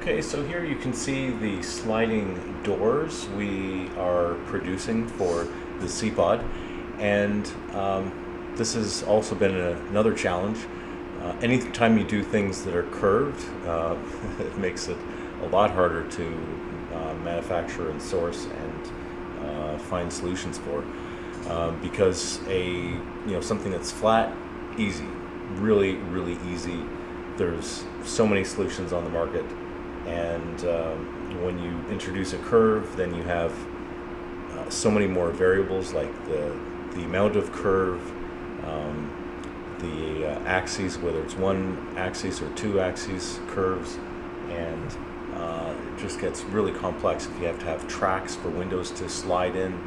Okay, so here you can see the sliding doors we are producing for the SeaPod, and this has also been another challenge. Anytime you do things that are curved, it makes it a lot harder to manufacture and source and find solutions for, because something that's flat, easy, really easy. There's so many solutions on the market. And when you introduce a curve, then you have so many more variables, like the amount of curve, the axes, whether it's one axis or two axes curves, and it just gets really complex. If you have to have tracks for windows to slide in,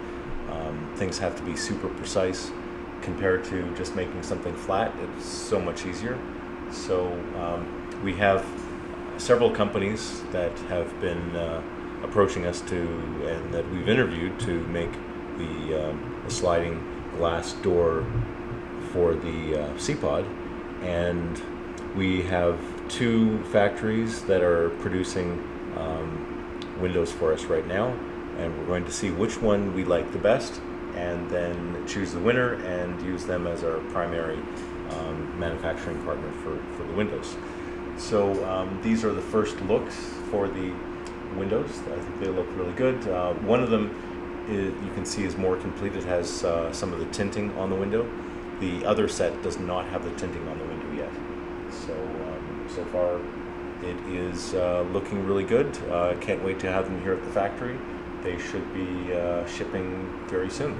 things have to be super precise compared to just making something flat. It's so much easier. So we have several companies that have been approaching us and that we've interviewed to make the sliding glass door for the SeaPod, and we have two factories that are producing windows for us right now, and we're going to see which one we like the best and then choose the winner and use them as our primary manufacturing partner for the windows. So these are the first looks for the windows. I think they look really good. One of them you can see is more complete. It has some of the tinting on the window. The other set does not have the tinting on the window yet. So far it is looking good. Can't wait to have them here at the factory. They should be shipping very soon.